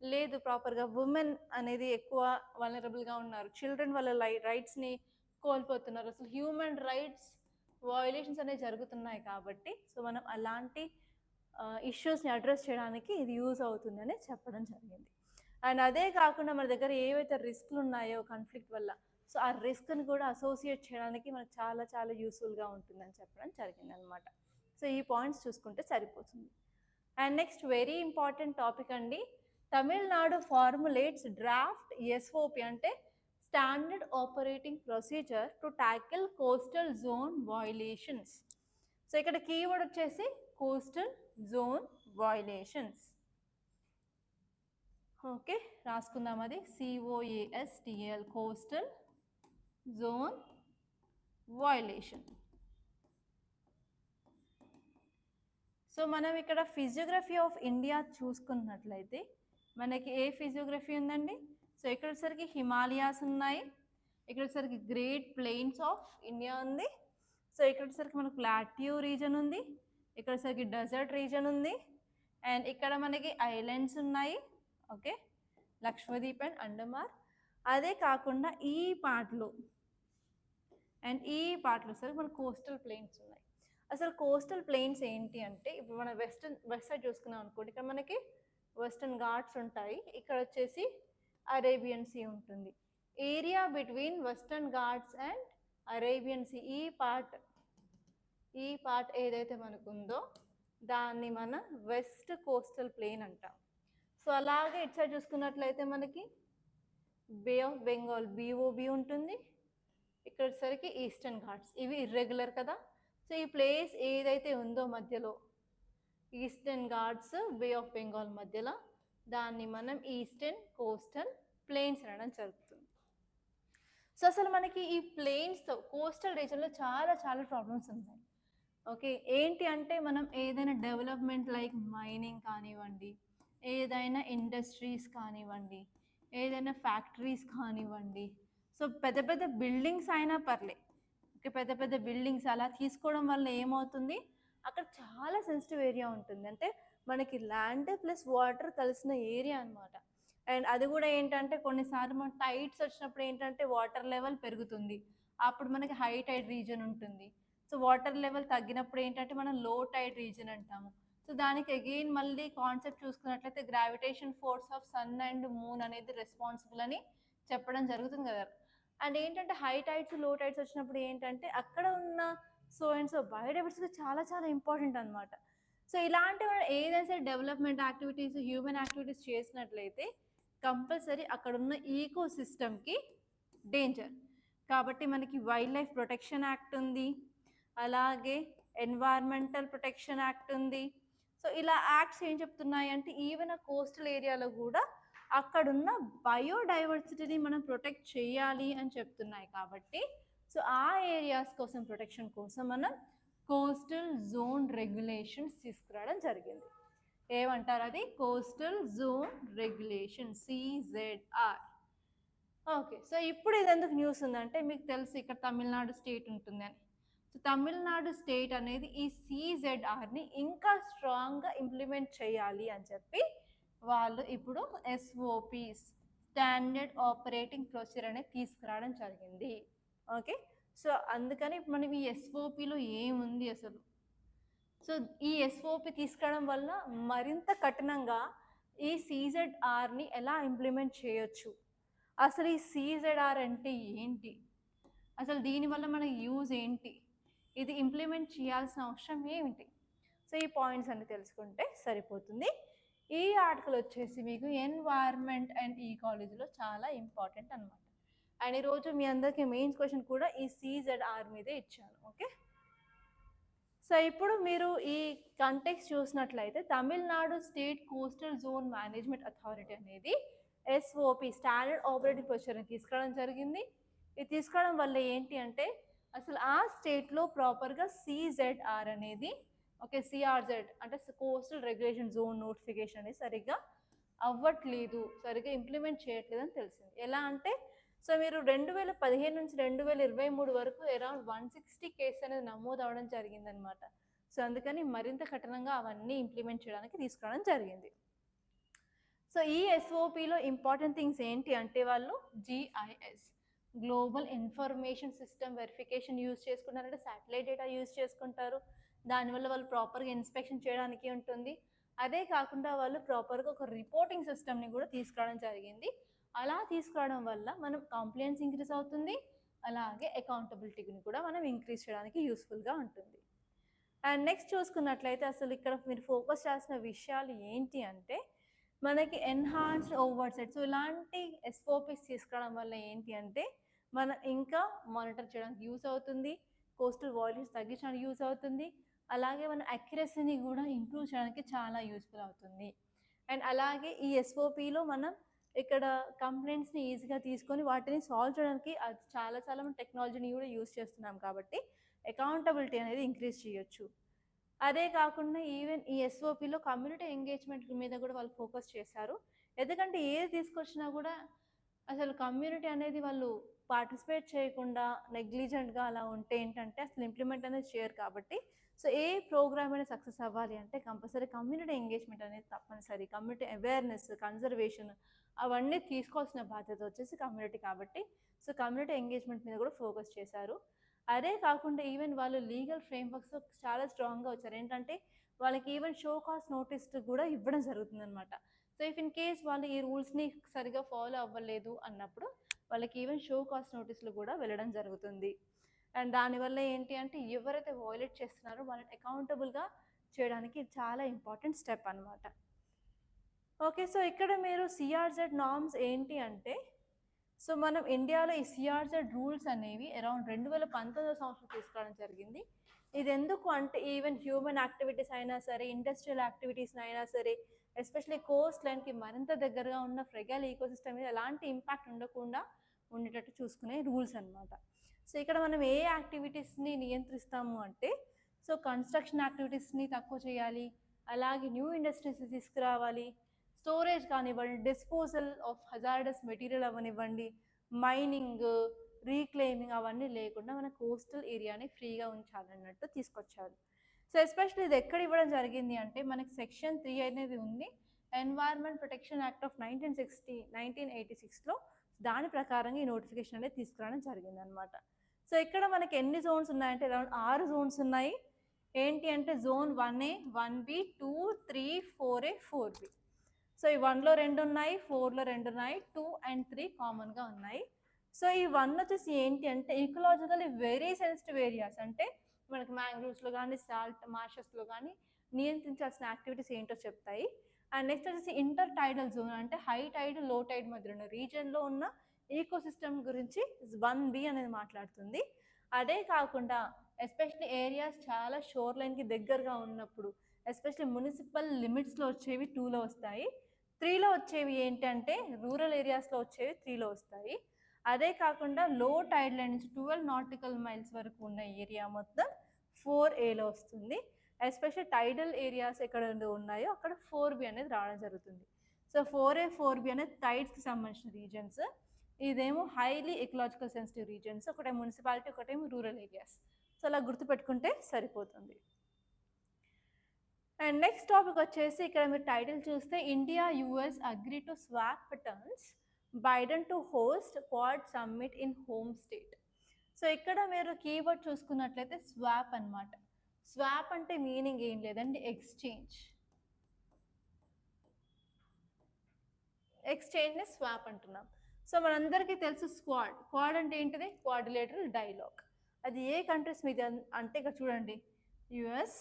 లేదు ప్రాపర్గా, ఉమెన్ అనేది ఎక్కువ వలనరబుల్గా ఉన్నారు, చిల్డ్రన్ వాళ్ళ రైట్స్ని కోల్పోతున్నారు, అసలు హ్యూమన్ రైట్స్ వయోలేషన్స్ అనేవి జరుగుతున్నాయి. కాబట్టి సో మనం అలాంటి ఇష్యూస్ని అడ్రస్ చేయడానికి ఇది యూజ్ అవుతుందని చెప్పడం జరిగింది. అండ్ అదే కాకుండా మన దగ్గర ఏవైతే రిస్క్లు ఉన్నాయో కాన్ఫ్లిక్ట్ వల్ల, సో ఆ రిస్క్ని కూడా అసోసియేట్ చేయడానికి మనకు చాలా చాలా యూస్ఫుల్గా ఉంటుందని చెప్పడం జరిగింది అనమాట. సో ఈ పాయింట్స్ చూసుకుంటే సరిపోతుంది. And next very important topic అండి, తమిళనాడు ఫార్ములేట్స్ డ్రాఫ్ట్ ఎస్ఓపి అంటే standard operating procedure to tackle coastal zone violations. So ఇక్కడ కీవర్డ్ వచ్చేసి కోస్టల్ జోన్ వయోలేషన్స్. ఓకే రాసుకుందాం, అది COASTL coastal zone violation. So మనం ఇక్కడ ఫిజియోగ్రఫీ ఆఫ్ ఇండియా చూసుకున్నట్లయితే మనకి ఏ ఫిజియోగ్రఫీ ఉందండి, సో ఇక్కడ వచ్చేసరికి హిమాలయాస్ ఉన్నాయి, ఇక్కడ వచ్చేసరికి గ్రేట్ ప్లెయిన్స్ ఆఫ్ ఇండియా ఉంది, సో ఇక్కడ వచ్చేసరికి మనకు ప్లాట్యూ రీజన్ ఉంది, ఇక్కడ వచ్చేసరికి డెజర్ట్ రీజన్ ఉంది, అండ్ ఇక్కడ మనకి ఐలాండ్స్ ఉన్నాయి. Okay Lakshadweep and Andaman. అదే కాకుండా ఈ పార్ట్లో అండ్ ఈ పార్ట్లో సరే మన కోస్టల్ ప్లెయిన్స్ ఉన్నాయి. అసలు కోస్టల్ ప్లెయిన్స్ ఏంటి అంటే ఇప్పుడు మన వెస్ట్ సైడ్ చూసుకున్నాం అనుకోండి, ఇక్కడ మనకి వెస్టర్న్ ఘాట్స్ ఉంటాయి, ఇక్కడ వచ్చేసి అరేబియన్ సీ ఉంటుంది. Area between western ghats and Arabian sea ఈ పార్ట్ ఏదైతే మనకు ఉందో దాన్ని మన వెస్ట్ కోస్టల్ ప్లెయిన్ అంటాం. సో అలాగే ఇటు సైడ్ చూసుకున్నట్లయితే మనకి బే ఆఫ్ బెంగాల్ BOB ఉంటుంది, ఇక్కడ వచ్చేసరికి ఈస్టర్న్ ఘాట్స్, ఇవి ఇర్రెగ్యులర్ కదా. సో ఈ ప్లేస్ ఏదైతే ఉందో మధ్యలో eastern ghats Bay of Bengal మధ్యలో దాన్ని మనం ఈస్టర్న్ కోస్టల్ ప్లెయిన్స్ అనడం జరుగుతుంది. సో అసలు మనకి ఈ ప్లెయిన్స్తో కోస్టల్ రీజన్లో చాలా చాలా ప్రాబ్లమ్స్ ఉన్నాయి. ఓకే ఏంటి అంటే మనం ఏదైనా డెవలప్మెంట్ లైక్ మైనింగ్ కానివ్వండి, ఏదైనా ఇండస్ట్రీస్ కానివ్వండి, ఏదైనా ఫ్యాక్టరీస్ కానివ్వండి, సో పెద్ద పెద్ద బిల్డింగ్స్ అయినా పర్లే, ఓకే పెద్ద పెద్ద బిల్డింగ్స్ అలా తీసుకోవడం వల్ల ఏమవుతుంది, అక్కడ చాలా సెన్సిటివ్ ఏరియా ఉంటుంది, అంటే మనకి ల్యాండ్ ప్లస్ వాటర్ కలిసిన ఏరియా అనమాట. అండ్ అది కూడా ఏంటంటే కొన్నిసార్లు మన టైడ్స్ వచ్చినప్పుడు ఏంటంటే వాటర్ లెవెల్ పెరుగుతుంది, అప్పుడు మనకి హై టైడ్ రీజన్ ఉంటుంది. సో వాటర్ లెవెల్ తగ్గినప్పుడు ఏంటంటే మనం లో టైడ్ రీజన్ అంటాము. సో దానికి అగైన్ మళ్ళీ కాన్సెప్ట్ చూసుకున్నట్లయితే gravitation force of sun and moon అనేది రెస్పాన్సిబుల్ అని చెప్పడం జరుగుతుంది కదా. అండ్ ఏంటంటే హై టైడ్స్ లో టైడ్స్ వచ్చినప్పుడు ఏంటంటే అక్కడ ఉన్న సో అండ్ సో బయోడైవర్సిటీ చాలా చాలా ఇంపార్టెంట్ అనమాట. సో ఇలాంటివి ఏదైనా సరే డెవలప్మెంట్ యాక్టివిటీస్ హ్యూమన్ యాక్టివిటీస్ చేసినట్లయితే కంపల్సరీ అక్కడ ఉన్న ఈకో సిస్టమ్కి డేంజర్. కాబట్టి మనకి వైల్డ్ లైఫ్ ప్రొటెక్షన్ యాక్ట్ ఉంది, అలాగే ఎన్వైర్మెంటల్ ప్రొటెక్షన్ యాక్ట్ ఉంది. సో ఇలా యాక్ట్స్ ఏం చెప్తున్నాయి అంటే ఈవెన్ ఆ కోస్టల్ ఏరియాలో కూడా అక్కడున్న బయోడైవర్సిటీని మనం ప్రొటెక్ట్ చేయాలి అని చెప్తున్నాయి. కాబట్టి సో ఆ ఏరియాస్ కోసం ప్రొటెక్షన్ కోసం మనం కోస్టల్ జోన్ రెగ్యులేషన్స్ తీసుకురావడం జరిగింది. ఏమంటారు అది? Coastal zone regulation, CZR. Okay, so ఇప్పుడు ఇది ఎందుకు న్యూస్ ఉందంటే మీకు తెలుసు ఇక్కడ తమిళనాడు స్టేట్ ఉంటుందని. సో తమిళనాడు స్టేట్ అనేది ఈ CZRని ఇంకా స్ట్రాంగ్గా ఇంప్లిమెంట్ చేయాలి అని చెప్పి వాళ్ళు ఇప్పుడు SOPs, స్టాండర్డ్ ఆపరేటింగ్ ప్రొసీజర్ అనేది తీసుకురావడం జరిగింది. ఓకే, సో అందుకని మనం ఈ SOPలో ఏముంది అసలు, సో ఈ SOP తీసుకురావడం వల్ల మరింత కఠినంగా ఈ CZRని ఎలా ఇంప్లిమెంట్ చేయొచ్చు, అసలు ఈ CZR అంటే ఏంటి, అసలు దీనివల్ల మన యూజ్ ఏంటి, ఇది ఇంప్లిమెంట్ చేయాల్సిన అవసరం ఏమిటి, సో ఈ పాయింట్స్ అన్ని తెలుసుకుంటే సరిపోతుంది. ఈ ఆర్టికల్ వచ్చేసి మీకు ఎన్వైర్న్మెంట్ అండ్ ఈకాలజీలో చాలా ఇంపార్టెంట్ అనమాట. అండ్ ఈరోజు మీ అందరికీ మెయిన్స్ క్వశ్చన్ కూడా ఈ CZR మీదే ఇచ్చాను. ఓకే, సో ఇప్పుడు మీరు ఈ కంటెక్స్ట్ చూసినట్లయితే Tamil Nadu state coastal zone management authority అనేది SOP, స్టాండర్డ్ ఆపరేటింగ్ ప్రొసీజర్ని తీసుకురావడం జరిగింది. ఇది తీసుకురావడం వల్ల ఏంటి అంటే అసలు ఆ స్టేట్లో ప్రాపర్గా CZR అనేది, ఓకే, CRZ అంటే కోస్టల్ రెగ్యులేషన్ జోన్ నోటిఫికేషన్ అనేది సరిగ్గా అవ్వట్లేదు, సరిగ్గా ఇంప్లిమెంట్ చేయట్లేదు అని తెలిసింది. ఎలా అంటే సో మీరు 2015 నుంచి 2023 వరకు అరౌండ్ 160 కేసు అనేది నమోదు అవడం జరిగిందనమాట. సో అందుకని మరింత కఠినంగా అవన్నీ ఇంప్లిమెంట్ చేయడానికి తీసుకురావడం జరిగింది. సో ఈ SOPలో ఇంపార్టెంట్ థింగ్స్ ఏంటి అంటే వాళ్ళు GIS, global information system verification use చేసుకుంటారంటే శాటిలైట్ డేటా యూజ్ చేసుకుంటారు. దానివల్ల వాళ్ళు ప్రాపర్గా ఇన్స్పెక్షన్ చేయడానికి ఉంటుంది. అదే కాకుండా వాళ్ళు ప్రాపర్గా ఒక రిపోర్టింగ్ సిస్టమ్ని కూడా తీసుకురావడం జరిగింది. అలా తీసుకురావడం వల్ల మనం కంప్లైంట్స్ ఇంక్రీజ్ అవుతుంది, అలాగే అకౌంటబిలిటీని కూడా మనం ఇంక్రీజ్ చేయడానికి యూస్ఫుల్గా ఉంటుంది. అండ్ నెక్స్ట్ చూసుకున్నట్లయితే అసలు ఇక్కడ మీరు ఫోకస్ చేసిన విషయాలు ఏంటి అంటే మనకి ఎన్హాన్స్డ్ ఓవర్సెట్. సో ఇలాంటి SOPs తీసుకురావడం వల్ల ఏంటి అంటే మనం ఇంకా మానిటర్ చేయడానికి యూస్ అవుతుంది, కోస్టల్ వాల్యూస్ తగ్గించడానికి యూస్ అవుతుంది, అలాగే మన అక్యురసీని కూడా ఇంప్రూవ్ చేయడానికి చాలా యూస్ఫుల్ అవుతుంది. అండ్ అలాగే ఈ SOPలో మనం ఇక్కడ కంప్లైంట్స్ని ఈజీగా తీసుకొని వాటిని సాల్వ్ చేయడానికి అది చాలా చాలా మనం టెక్నాలజీని కూడా యూజ్ చేస్తున్నాం కాబట్టి అకౌంటబిలిటీ అనేది ఇంక్రీజ్ చేయొచ్చు. అదే కాకుండా ఈవెన్ ఈ SOPలో కమ్యూనిటీ ఎంగేజ్మెంట్ మీద కూడా వాళ్ళు ఫోకస్ చేశారు. ఎందుకంటే ఏది తీసుకొచ్చినా కూడా అసలు కమ్యూనిటీ అనేది వాళ్ళు పార్టిసిపేట్ చేయకుండా నెగ్లిజెంట్గా అలా ఉంటే ఏంటంటే అసలు ఇంప్లిమెంట్ అనేది చేయరు. కాబట్టి సో ఏ ప్రోగ్రామ్ అనేది సక్సెస్ అవ్వాలి అంటే కంపల్సరీ కమ్యూనిటీ ఎంగేజ్మెంట్ అనేది తప్పనిసరి. కమ్యూనిటీ అవేర్నెస్, కన్జర్వేషన్ అవన్నీ తీసుకోవాల్సిన బాధ్యత వచ్చేసి కమ్యూనిటీ. కాబట్టి సో కమ్యూనిటీ ఎంగేజ్మెంట్ మీద కూడా ఫోకస్ చేశారు. అదే కాకుండా ఈవెన్ వాళ్ళు లీగల్ ఫ్రేమ్వర్క్స్ చాలా స్ట్రాంగ్గా వచ్చారు. ఏంటంటే వాళ్ళకి ఈవెన్ షో కాస్ట్ నోటీస్ కూడా ఇవ్వడం జరుగుతుంది అనమాట. సో ఇఫ్ ఇన్ కేస్ వాళ్ళు ఈ రూల్స్ని సరిగా ఫాలో అవ్వలేదు అన్నప్పుడు వాళ్ళకి ఈవెన్ షో కాస్ట్ నోటీసులు కూడా వెళ్ళడం జరుగుతుంది. అండ్ దానివల్ల ఏంటి అంటే ఎవరైతే వయోలేట్ చేస్తున్నారో వాళ్ళని అకౌంటబుల్గా చేయడానికి చాలా ఇంపార్టెంట్ స్టెప్ అనమాట. ఓకే, సో ఇక్కడ మీరు CRZ నార్మ్స్ ఏంటి అంటే సో మనం ఇండియాలో ఈ CRZ రూల్స్ అనేవి అరౌండ్ 2019 సంవత్సరం తీసుకురావడం జరిగింది. ఇది ఎందుకు అంటే ఈవెన్ హ్యూమన్ యాక్టివిటీస్ అయినా సరే, ఇండస్ట్రియల్ యాక్టివిటీస్ అయినా సరే, ఎస్పెషల్లీ కోస్ట్ లైన్కి మరింత దగ్గరగా ఉన్న ఫ్రెగైల్ ఈకోసిస్టమ్ మీద ఎలాంటి ఇంపాక్ట్ ఉండకుండా ఉండేటట్టు చూసుకునే రూల్స్ అనమాట. సో ఇక్కడ మనం ఏ యాక్టివిటీస్ని నియంత్రిస్తాము అంటే సో కన్స్ట్రక్షన్ యాక్టివిటీస్ని తక్కువ చేయాలి, అలాగే న్యూ ఇండస్ట్రీస్ తీసుకురావాలి, స్టోరేజ్ కానివ్వండి, డిస్పోజల్ ఆఫ్ హజార్డస్ మెటీరియల్ అవనివ్వండి, మైనింగ్, రీక్లెయిమింగ్ అవన్నీ లేకుండా మన కోస్టల్ ఏరియాని ఫ్రీగా ఉంచాలన్నట్టు తీసుకొచ్చారు. సో ఎస్పెషల్లీ ఇది ఎక్కడ ఇవ్వడం జరిగింది అంటే మనకి సెక్షన్ 3 అనేది ఉంది, ఎన్వైర్న్మెంట్ ప్రొటెక్షన్ యాక్ట్ ఆఫ్ 1986లో. దాని ప్రకారంగా ఈ నోటిఫికేషన్ అనేది తీసుకురావడం జరిగింది అనమాట. సో ఇక్కడ మనకి ఎన్ని జోన్స్ ఉన్నాయంటే అరౌండ్ 6 జోన్స్ ఉన్నాయి. ఏంటి అంటే zone 1A, 1B, 2, 3, 4A, 4B. So ఈ 1లో 2 ఉన్నాయి, 4లో 2 ఉన్నాయి, 2 and 3 కామన్గా ఉన్నాయి. సో ఈ 1 వచ్చేసి ఏంటి అంటే ఈకలాజికల్లీ వెరీ సెన్సిటివ్ ఏరియాస్, అంటే మనకి మ్యాంగ్రూవ్స్లో కానీ సాల్ట్ మార్షెస్లో కానీ నియంత్రించాల్సిన యాక్టివిటీస్ ఏంటో చెప్తాయి. అండ్ నెక్స్ట్ వచ్చేసి ఇంటర్ టైడల్ జోన్, అంటే హై టైడ్ లో టైడ్ మధ్యలో ఉన్న రీజియన్లో ఉన్న ఈకోసిస్టమ్ గురించి 1B అనేది మాట్లాడుతుంది. అదే కాకుండా ఎస్పెషల్లీ ఏరియాస్ చాలా షోర్ లైన్కి దగ్గరగా ఉన్నప్పుడు, ఎస్పెషల్లీ మున్సిపల్ లిమిట్స్లో వచ్చేవి 2లో వస్తాయి. 3లో వచ్చేవి ఏంటంటే రూరల్ ఏరియాస్లో వచ్చేవి 3లో వస్తాయి. అదే కాకుండా లో టైడ్ లైన్ నుంచి 12 నాటికల్ మైల్స్ వరకు ఉన్న ఏరియా మొత్తం 4Aలో వస్తుంది. ఎస్పెషల్ టైడల్ ఏరియాస్ ఎక్కడ ఉన్నాయో అక్కడ 4B అనేది రావడం జరుగుతుంది. సో 4A 4B అనేది టైడ్స్కి సంబంధించిన రీజన్స్, ఇదేమో హైలీ ఎకలాజికల్ సెన్సిటివ్ రీజన్స్, ఒకటే మున్సిపాలిటీ ఒకటేమో రూరల్ ఏరియాస్. సో అలా గుర్తుపెట్టుకుంటే సరిపోతుంది. అండ్ నెక్స్ట్ టాపిక్ వచ్చేసి ఇక్కడ మీరు టైటిల్ చూస్తే India US agree to swap turns Biden to host quad summit in home state. So ఇక్కడ మీరు కీవర్డ్ చూసుకున్నట్లయితే స్వాప్ అన్నమాట. స్వాప్ అంటే మీనింగ్ ఏం లేదండి, ఎక్స్చేంజ్ని స్వాప్ అంటున్నాం. సో మనందరికీ తెలుసు క్వాడ్ అంటే ఏంటిది, క్వాడ్రిలేటరల్ డైలాగ్. అది ఏ కంట్రీస్ మీద అంటే ఇక్కడ చూడండి, యుఎస్,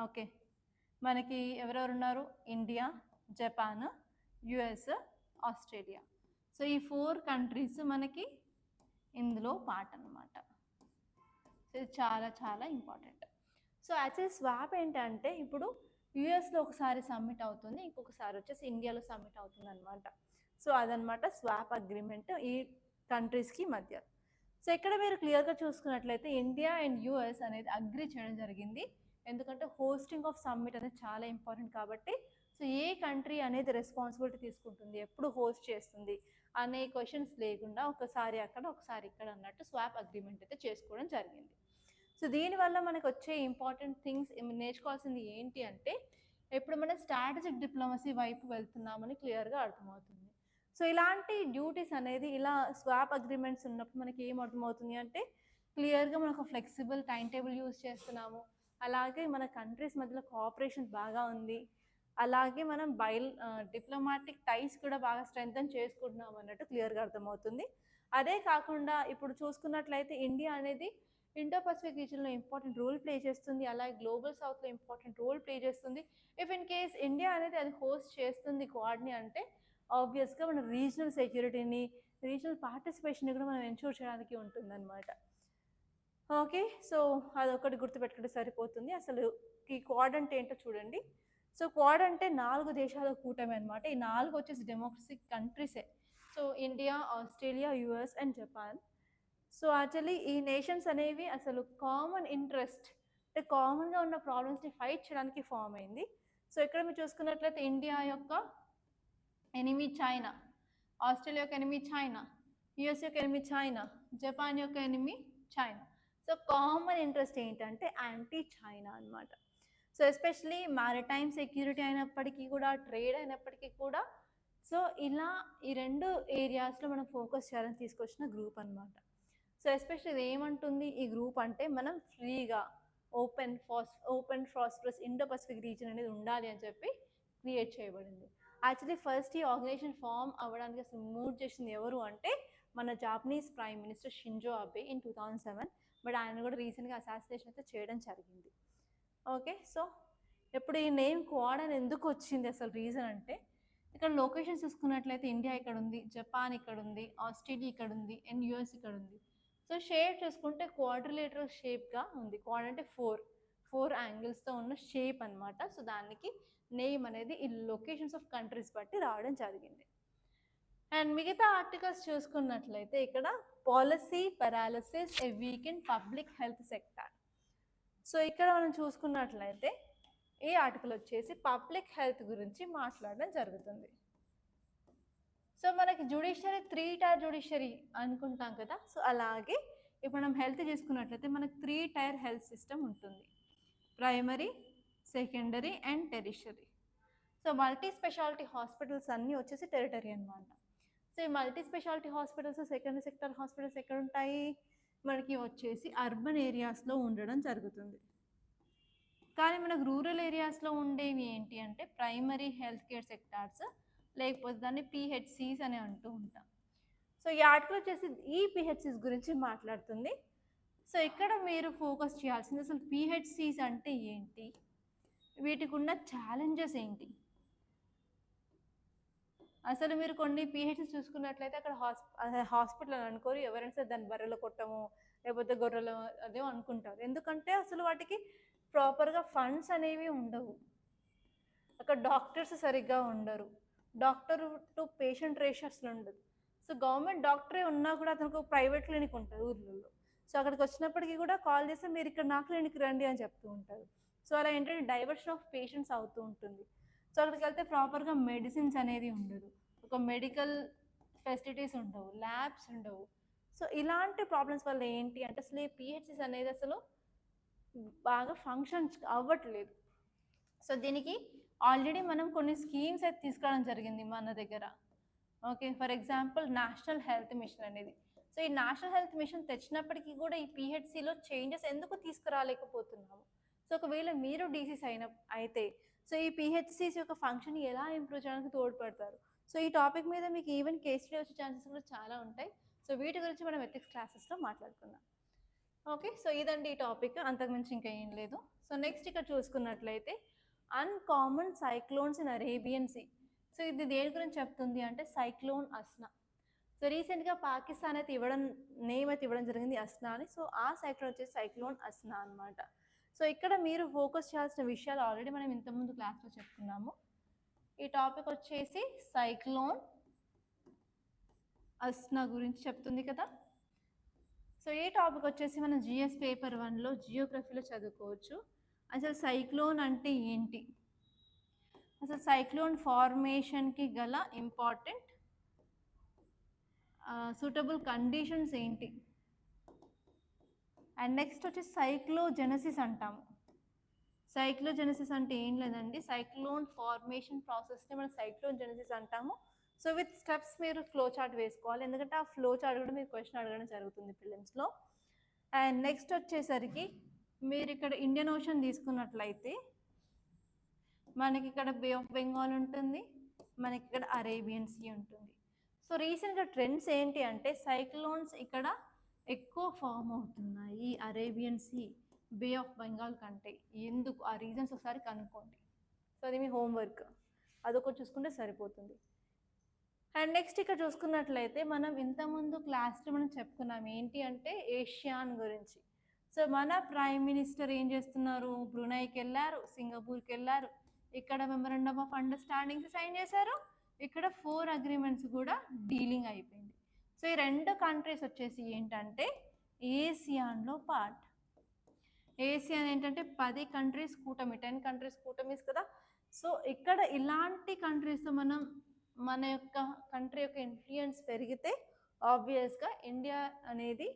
ఓకే, మనకి ఎవరెవరు ఉన్నారు, India, Japan, US, Australia. So ఈ 4 కంట్రీస్ మనకి ఇందులో పార్ట్ అనమాట. సో ఇది చాలా చాలా ఇంపార్టెంట్. సో యాక్చువల్లీ స్వాప్ ఏంటంటే ఇప్పుడు యుఎస్లో ఒకసారి సబ్మిట్ అవుతుంది, ఇంకొకసారి వచ్చేసి ఇండియాలో సబ్మిట్ అవుతుంది అనమాట. సో అదనమాట స్వాప్ అగ్రిమెంట్ ఈ కంట్రీస్కి మధ్య. సో ఇక్కడ మీరు క్లియర్గా చూసుకున్నట్లయితే ఇండియా అండ్ యుఎస్ అనేది అగ్రి చేయడం జరిగింది, ఎందుకంటే హోస్టింగ్ ఆఫ్ సమ్మిట్ అనేది చాలా ఇంపార్టెంట్ కాబట్టి. సో ఏ కంట్రీ అనేది రెస్పాన్సిబిలిటీ తీసుకుంటుంది, ఎప్పుడు హోస్ట్ చేస్తుంది అనే క్వశ్చన్స్ లేకుండా ఒకసారి అక్కడ ఒకసారి ఇక్కడ అన్నట్టు స్వాప్ అగ్రిమెంట్ అయితే చేసుకోవడం జరిగింది. సో దీనివల్ల మనకు వచ్చే ఇంపార్టెంట్ థింగ్స్ నేర్చుకోవాల్సింది ఏంటి అంటే ఇప్పుడు మనం స్ట్రాటజిక్ డిప్లొమసీ వైపు వెళ్తున్నామని క్లియర్గా అర్థమవుతుంది. సో ఇలాంటి డ్యూటీస్ అనేది ఇలా స్వాప్ అగ్రిమెంట్స్ ఉన్నప్పుడు మనకి ఏం అర్థమవుతుంది అంటే క్లియర్గా మనకు ఫ్లెక్సిబుల్ టైం టేబుల్ యూజ్ చేస్తున్నాము, అలాగే మన కంట్రీస్ మధ్యలో కోఆపరేషన్ బాగా ఉంది, అలాగే మనం డిప్లొమాటిక్ టైస్ కూడా బాగా స్ట్రెంథన్ చేసుకుంటున్నాం అన్నట్టు క్లియర్గా అర్థమవుతుంది. అదే కాకుండా ఇప్పుడు చూసుకున్నట్లయితే ఇండియా అనేది ఇండో పసిఫిక్ రీజియన్లో ఇంపార్టెంట్ రోల్ ప్లే చేస్తుంది, అలాగే గ్లోబల్ సౌత్లో ఇంపార్టెంట్ రోల్ ప్లే చేస్తుంది. ఇఫ్ ఇన్ కేస్ ఇండియా అనేది అది హోస్ట్ చేస్తుంది క్వాడ్ని అంటే ఆబ్వియస్గా మన రీజనల్ సెక్యూరిటీని, రీజనల్ పార్టిసిపేషన్ని కూడా మనం ఎన్షూర్ చేయడానికి ఉంటుందన్నమాట. ఓకే, సో అదొకటి గుర్తుపెట్టుకుంటే సరిపోతుంది. అసలు ఈ క్వాడ్ అంటే ఏంటో చూడండి. సో క్వాడ్ అంటే 4 దేశాల కూటమి అనమాట. ఈ 4 వచ్చేసి డెమోక్రటిక్ కంట్రీసే. So India, Australia, US and Japan. So actually ఈ నేషన్స్ అనేవి అసలు కామన్ ఇంట్రెస్ట్ అంటే కామన్గా ఉన్న ప్రాబ్లమ్స్ని ఫైట్ చేయడానికి ఫామ్ అయింది. సో ఇక్కడ మీరు చూసుకున్నట్లయితే ఇండియా యొక్క ఎనిమీ చైనా, ఆస్ట్రేలియా యొక్క ఎనిమీ చైనా, యుఎస్ యొక్క ఎనిమీ చైనా, జపాన్ యొక్క enemy China. So common interest ఏంటంటే యాంటీ చైనా అనమాట. సో ఎస్పెషలీ మ్యారిటైమ్ సెక్యూరిటీ అయినప్పటికీ కూడా, ట్రేడ్ అయినప్పటికీ కూడా, సో ఇలా ఈ 2 ఏరియాస్లో మనం ఫోకస్ చేయాలని తీసుకొచ్చిన గ్రూప్ అనమాట. సో ఎస్పెషల్లీ ఇది ఏమంటుంది ఈ గ్రూప్ అంటే మనం ఫ్రీగా open prosperous Indo Pacific reason అనేది ఉండాలి అని చెప్పి క్రియేట్ చేయబడింది. యాక్చువల్లీ ఫస్ట్ ఈ ఆర్గనైజేషన్ ఫామ్ అవ్వడానికి అసలు మూవ్ చేసింది ఎవరు అంటే మన Japanese prime minister Shinzo Abe in 2007. But ఆయన కూడా రీసెంట్గా అసాసినేషన్ అయితే చేయడం జరిగింది. ఓకే, సో ఇప్పుడు ఈ నేమ్ క్వాడ్ అని ఎందుకు వచ్చింది అసలు రీజన్ అంటే ఇక్కడ లొకేషన్ చూసుకున్నట్లయితే ఇండియా ఇక్కడ ఉంది, జపాన్ ఇక్కడ ఉంది, ఆస్ట్రేలియా ఇక్కడ ఉంది అండ్ యుఎస్ ఇక్కడ ఉంది. సో షేప్ చూసుకుంటే క్వాడ్రిలేటరల్ షేప్గా ఉంది. క్వాడ్ అంటే 4 యాంగిల్స్తో ఉన్న షేప్ అనమాట. సో దానికి నేమ్ అనేది ఈ లొకేషన్స్ ఆఫ్ కంట్రీస్ బట్టి రావడం జరిగింది. అండ్ మిగతా ఆర్టికల్స్ చూసుకున్నట్లయితే ఇక్కడ policy paralysis A week in public health sector. So ఇక్కడ మనం చూసుకున్నట్లయితే ఈ ఆర్టికల్ వచ్చేసి పబ్లిక్ హెల్త్ గురించి మాట్లాడడం జరుగుతుంది. సో మనకి జ్యుడిషియరీ 3 టైర్ జ్యుడిషియరీ అనుకుంటాం కదా. సో అలాగే ఇప్పుడు మనం హెల్త్ చేసుకున్నట్లయితే మనకు 3 టైర్ హెల్త్ సిస్టమ్ ఉంటుంది, primary, secondary and tertiary. So multi speciality hospitals అన్నీ వచ్చేసి టెరిటరీ అనమాట. సో ఈ multi speciality hospitals, secondary sector hospitals ఎక్కడ ఉంటాయి, మనకి వచ్చేసి అర్బన్ ఏరియాస్లో ఉండడం జరుగుతుంది. కానీ మనకు రూరల్ ఏరియాస్లో ఉండేవి ఏంటి అంటే ప్రైమరీ హెల్త్ కేర్ సెక్టార్స్, లేకపోతే దాన్ని PHCs అని అంటూ ఉంటాం. సో ఈ ఆర్టికల్ వచ్చేసి ఈ పిహెచ్సిస్ గురించి మాట్లాడుతుంది. సో ఇక్కడ మీరు ఫోకస్ చేయాల్సింది అసలు పిహెచ్సిస్ అంటే ఏంటి, వీటికి ఉన్న ఛాలెంజెస్ ఏంటి. అసలు మీరు కొన్ని పిహెచ్సిస్ చూసుకున్నట్లయితే అక్కడ హాస్పిటల్ అని అనుకోరు, ఎవరైనా సరే దాన్ని బర్రెలు కొట్టము లేకపోతే గొర్రెలు అదే అనుకుంటారు. ఎందుకంటే అసలు వాటికి ప్రాపర్గా ఫండ్స్ అనేవి ఉండవు, అక్కడ డాక్టర్స్ సరిగ్గా ఉండరు, డాక్టర్ టు పేషెంట్ రేషియో అసలు ఉండదు. సో గవర్నమెంట్ డాక్టరే ఉన్నా కూడా అతనికి ఒక ప్రైవేట్ క్లినిక్ ఉంటుంది ఊర్లలో. సో అక్కడికి వచ్చినప్పటికీ కూడా కాల్ చేస్తే మీరు ఇక్కడ నా క్లినిక్ రండి అని చెప్తూ ఉంటారు. సో అలా ఏంటంటే డైవర్షన్ ఆఫ్ పేషెంట్స్ అవుతూ ఉంటుంది. సో అక్కడికి వెళ్తే ప్రాపర్గా మెడిసిన్స్ అనేది ఉండదు, ఒక మెడికల్ ఫెసిలిటీస్ ఉండవు, ల్యాబ్స్ ఉండవు. సో ఇలాంటి ప్రాబ్లమ్స్ వల్ల ఏంటి అంటే అసలు ఈ పిహెచ్సిస్ అనేది అసలు బాగా ఫంక్షన్ అవ్వట్లేదు. సో దీనికి ఆల్రెడీ మనం కొన్ని స్కీమ్స్ అయితే తీసుకురావడం జరిగింది మన దగ్గర. Okay, for example national health machine అనేది. సో ఈ నేషనల్ హెల్త్ మిషన్ తెచ్చినప్పటికీ కూడా ఈ పిహెచ్సిలో చేంజెస్ ఎందుకు తీసుకురాలేకపోతున్నాము. సో ఒకవేళ మీరు డీసీస్ అయితే సో ఈ పిహెచ్సిస్ యొక్క ఫంక్షన్ ఎలా ఇంప్రూవ్ చేయడానికి తోడ్పడతారు. సో ఈ టాపిక్ మీద మీకు ఈవెన్ కేస్ స్టడీ వచ్చే ఛాన్సెస్ కూడా చాలా ఉంటాయి. సో వీటి గురించి మనం ఎథిక్స్ క్లాసెస్లో మాట్లాడుకుందాం. ఓకే, సో ఇదండి ఈ టాపిక్, అంతకుమించి ఇంకా ఏం లేదు. సో నెక్స్ట్ ఇక్కడ చూసుకున్నట్లయితే uncommon cyclones in Arabian sea. So ఇది దేని గురించి చెప్తుంది అంటే సైక్లోన్ అస్నా. సో రీసెంట్గా పాకిస్తాన్ అయితే నేమ్ అయితే ఇవ్వడం జరిగింది అస్నా అని. సో ఆ సైక్లోన్ వచ్చేసి సైక్లోన్ అస్నా అనమాట. సో ఇక్కడ మీరు ఫోకస్ చేయాల్సిన విషయాలు ఆల్రెడీ మనం ఇంతకుముందు క్లాస్లో చెప్పుకున్నాము. ఈ టాపిక్ వచ్చేసి సైక్లోన్ అస్నా గురించి చెప్తుంది కదా. సో ఈ టాపిక్ వచ్చేసి మనం జిఎస్ పేపర్ 1లో జియోగ్రఫీలో చదువుకోవచ్చు. అసలు సైక్లోన్ అంటే ఏంటి, అసలు సైక్లోన్ ఫార్మేషన్కి గల ఇంపార్టెంట్ సూటబుల్ కండిషన్స్ ఏంటి, అండ్ నెక్స్ట్ వచ్చి సైక్లోజెనసిస్ అంటాము. సైక్లోజెనసిస్ అంటే ఏం లేదండి, సైక్లోన్ ఫార్మేషన్ ప్రాసెస్ని మనం సైక్లోజెనసిస్ అంటాము. సో విత్ స్టెప్స్ మీరు ఫ్లో చార్ట్ వేసుకోవాలి, ఎందుకంటే ఆ ఫ్లో చార్ట్ కూడా మీరు క్వశ్చన్ అడగడం జరుగుతుంది ప్రిలిమ్స్లో. అండ్ నెక్స్ట్ వచ్చేసరికి మీరు ఇక్కడ ఇండియన్ ఓషన్ తీసుకున్నట్లయితే మనకి ఇక్కడ బే ఆఫ్ బెంగాల్ ఉంటుంది, మనకి ఇక్కడ అరేబియన్ సీ ఉంటుంది. సో రీసెంట్గా ట్రెండ్స్ ఏంటి అంటే సైక్లోన్స్ ఇక్కడ ఎక్కువ ఫామ్ అవుతున్నాయి Arabian sea Bay of Bengal కంటే. ఎందుకు ఆ రీజన్స్ ఒకసారి కనుక్కోండి. సో అది మీ హోంవర్క్, అదొకటి చూసుకుంటే సరిపోతుంది. అండ్ నెక్స్ట్ ఇక్కడ చూసుకున్నట్లయితే మనం ఇంతకుముందు క్లాస్లో మనం చెప్పుకున్నాం ఏంటి అంటే ఏషియాన్ గురించి. సో మన ప్రైమ్ మినిస్టర్ ఏం చేస్తున్నారు, బ్రునైకి వెళ్ళారు, సింగపూర్కి వెళ్ళారు, ఇక్కడ మెమరాండమ్ ఆఫ్ అండర్స్టాండింగ్స్ సైన్ చేశారు, ఇక్కడ 4 అగ్రిమెంట్స్ కూడా డీలింగ్ అయిపోయింది. సో ఈ 2 కంట్రీస్ వచ్చేసి ఏంటంటే ఏసియాన్లో పార్ట్. ఏసియాన్ ఏంటంటే 10 కంట్రీస్ కూటమి, 10 కంట్రీస్ కూటమిస్ కదా. సో ఇక్కడ ఇలాంటి కంట్రీస్తో మన యొక్క కంట్రీ యొక్క ఇన్ఫ్లుయెన్స్ పెరిగితే ఆబ్వియస్గా ఇండియా అనేది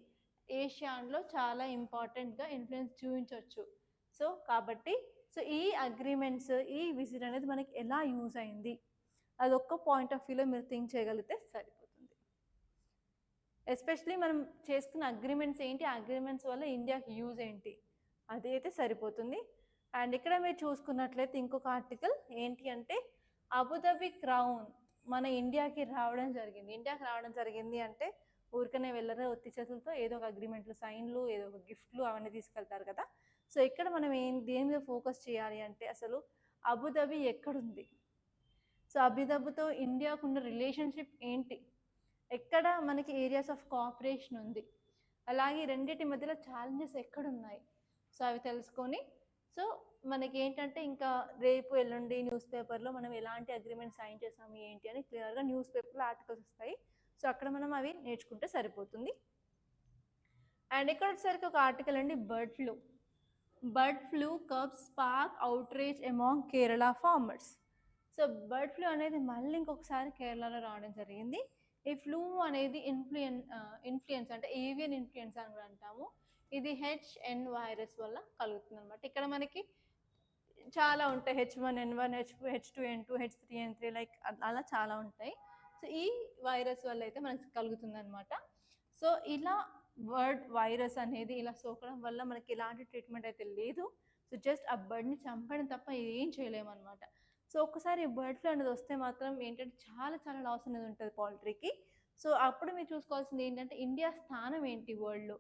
ఏషియాన్లో చాలా ఇంపార్టెంట్గా ఇన్ఫ్లుయెన్స్ చూపించవచ్చు. సో కాబట్టి ఈ అగ్రిమెంట్స్, ఈ విజిట్ అనేది మనకి ఎలా యూజ్ అయింది, అదొక్క పాయింట్ ఆఫ్ వ్యూలో మీరు థింక్ చేయగలిగితే సరిపోతుంది. ఎస్పెషలీ మనం చేసుకున్న అగ్రిమెంట్స్ ఏంటి, అగ్రిమెంట్స్ వల్ల ఇండియాకి యూజ్ ఏంటి, అది అయితే సరిపోతుంది. అండ్ ఇక్కడ మీరు చూసుకున్నట్లయితే ఇంకొక ఆర్టికల్ ఏంటి అంటే అబుదాబి క్రౌన్ మన ఇండియాకి రావడం జరిగింది. ఇండియాకి రావడం జరిగింది అంటే ఊరికనే వెళ్ళరే ఒత్తి చేతులతో, ఏదో ఒక అగ్రిమెంట్లు, సైన్లు, ఏదో ఒక గిఫ్ట్లు అవన్నీ తీసుకెళ్తారు కదా. సో ఇక్కడ మనం దేని మీద ఫోకస్ చేయాలి అంటే అసలు అబుదాబి ఎక్కడుంది, సో అబుదాబితో ఇండియాకు ఉన్న రిలేషన్షిప్ ఏంటి, ఎక్కడ మనకి ఏరియాస్ ఆఫ్ కోఆపరేషన్ ఉంది, అలాగే రెండింటి మధ్యలో ఛాలెంజెస్ ఎక్కడున్నాయి, సో అవి తెలుసుకొని సో మనకి ఏంటంటే ఇంకా రేపు ఎల్లుండి న్యూస్ పేపర్లో మనం ఎలాంటి అగ్రిమెంట్ సైన్ చేసాము ఏంటి అని క్లియర్గా న్యూస్ పేపర్లో ఆర్టికల్స్ వస్తాయి. సో అక్కడ మనం అవి నేర్చుకుంటే సరిపోతుంది. అండ్ ఇక్కడ వచ్చేసరికి ఒక ఆర్టికల్ అండి, bird flu cubs spark outrage among Kerala farmers. So bird flu అనేది మళ్ళీ ఇంకొకసారి కేరళలో రావడం జరిగింది. ఈ ఫ్లూ అనేది ఇన్ఫ్లుయెన్స్ అంటే ఏవియన్ ఇన్ఫ్లుయెన్స్ అని కూడా అంటాము. ఇది H1N వైరస్ వల్ల కలుగుతుంది అనమాట. ఇక్కడ మనకి చాలా ఉంటాయి, H1N1, H2N2, H3N3 లైక్ అలా చాలా ఉంటాయి. సో ఈ వైరస్ వల్ల అయితే మనకి కలుగుతుంది అనమాట. సో ఇలా బర్డ్ వైరస్ అనేది ఇలా సోకడం వల్ల మనకి ఎలాంటి ట్రీట్మెంట్ అయితే లేదు. సో జస్ట్ ఆ బర్డ్ని చంపడం తప్ప ఏం చేయలేమన్నమాట. సో ఒక్కసారి బర్డ్ ఫ్లూ అనేది వస్తే మాత్రం ఏంటంటే చాలా లాస్ అనేది ఉంటుంది పౌల్ట్రీకి. సో అప్పుడు మీరు చూసుకోవాల్సింది ఏంటంటే ఇండియా స్థానం ఏంటి వరల్డ్లో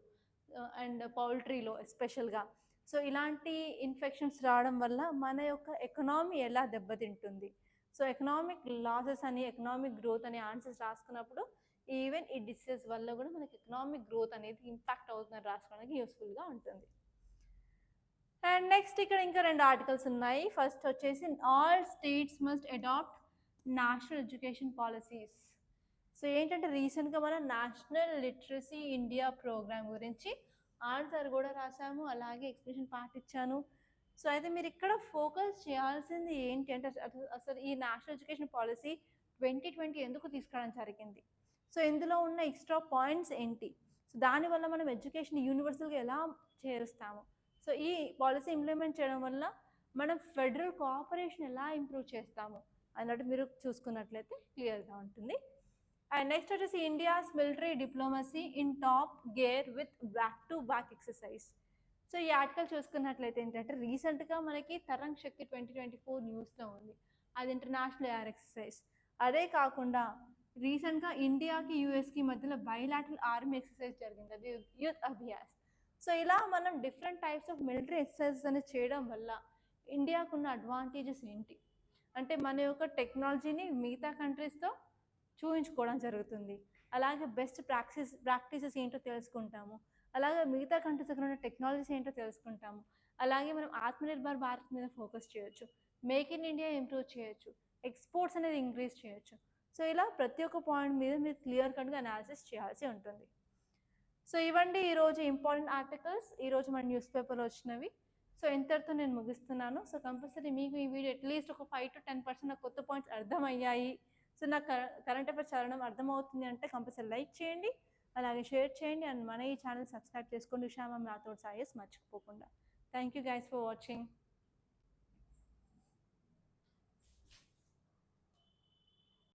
అండ్ పౌల్ట్రీలో ఎస్పెషల్గా. సో ఇలాంటి ఇన్ఫెక్షన్స్ రావడం వల్ల మన యొక్క ఎకనామీ ఎలా దెబ్బతింటుంది. సో ఎకనామిక్ లాసెస్ అని ఎకనామిక్ గ్రోత్ అనే ఆన్సర్స్ రాసుకున్నప్పుడు ఈవెన్ ఈ డిసీజెస్ వల్ల కూడా మనకి ఎకనామిక్ గ్రోత్ అనేది ఇంపాక్ట్ అవుతుందని రాసుకోవడానికి యూస్ఫుల్గా ఉంటుంది. అండ్ నెక్స్ట్ ఇక్కడ ఇంకా 2 ఆర్టికల్స్ ఉన్నాయి. ఫస్ట్ వచ్చేసి all states must adopt national education policies. So ఏంటంటే రీసెంట్గా మనం నేషనల్ లిటరసీ ఇండియా ప్రోగ్రామ్ గురించి ఆన్సర్ కూడా రాసాము, అలాగే ఎక్స్ప్లెనేషన్ పార్ట్ ఇచ్చాను. సో అయితే మీరు ఇక్కడ ఫోకస్ చేయాల్సింది ఏంటి అంటే అసలు ఈ నేషనల్ ఎడ్యుకేషన్ పాలసీ 2020 ఎందుకు తీసుకురావడం జరిగింది, సో ఇందులో ఉన్న ఎక్స్ట్రా పాయింట్స్ ఏంటి, సో దానివల్ల మనం ఎడ్యుకేషన్ యూనివర్సల్గా ఎలా చేరుస్తాము, సో ఈ పాలసీ ఇంప్లిమెంట్ చేయడం వల్ల మనం ఫెడరల్ కోఆపరేషన్ ఎలా ఇంప్రూవ్ చేస్తాము అన్నట్టు మీరు చూసుకున్నట్లయితే క్లియర్గా ఉంటుంది. అండ్ నెక్స్ట్ వచ్చేసి India's military diplomacy in top gear with back to back exercise. So ఈ ఆర్టికల్ చూసుకున్నట్లయితే ఏంటంటే రీసెంట్గా మనకి తరంగ్ శక్తి 2024 న్యూస్లో ఉంది, అది ఇంటర్నేషనల్ ఎయిర్ ఎక్సర్సైజ్. అదే కాకుండా రీసెంట్గా ఇండియాకి యూఎస్కి మధ్యలో బైలాటరల్ ఆర్మీ ఎక్సర్సైజ్ జరిగింది, అది యూత్ అభ్యాస్. సో ఇలా మనం different types of military exercises అనేది చేయడం వల్ల ఇండియాకు ఉన్న అడ్వాంటేజెస్ ఏంటి అంటే మన యొక్క టెక్నాలజీని మిగతా కంట్రీస్తో చూపించుకోవడం జరుగుతుంది, అలాగే బెస్ట్ ప్రాక్టీసెస్ ఏంటో తెలుసుకుంటాము, అలాగే మిగతా కంట్రీస్ దగ్గర ఉన్న టెక్నాలజీస్ ఏంటో తెలుసుకుంటాము, అలాగే మనం ఆత్మనిర్భర్ భారత్ మీద ఫోకస్ చేయొచ్చు, మేక్ ఇన్ ఇండియా ఇంప్రూవ్ చేయొచ్చు, ఎక్స్పోర్ట్స్ అనేది ఇంక్రీజ్ చేయొచ్చు. సో ఇలా ప్రతి ఒక్క పాయింట్ మీద మీరు క్లియర్ కట్గా అనాలిసిస్ చేయాల్సి ఉంటుంది. సో ఇవండి ఈరోజు ఇంపార్టెంట్ ఆర్టికల్స్ ఈరోజు మన న్యూస్ పేపర్లో వచ్చినవి. సో ఇంతటితో నేను ముగిస్తున్నాను. సో కంపల్సరీ మీకు ఈ వీడియో అట్లీస్ట్ ఒక 5 to 10% నాకు కొత్త పాయింట్స్ అర్థమయ్యాయి, సో నాకు కరెంట్ అఫైర్స్ చదవడం అర్థమవుతుంది అంటే కంపల్సరీ లైక్ చేయండి, అలాగే షేర్ చేయండి, అండ్ మన ఈ ఛానల్ సబ్స్క్రైబ్ చేసుకోండి. ఉషా మ్యామ్ రాథోడ్ సాయస్ మర్చిపోకుండా. Thank you guys for watching.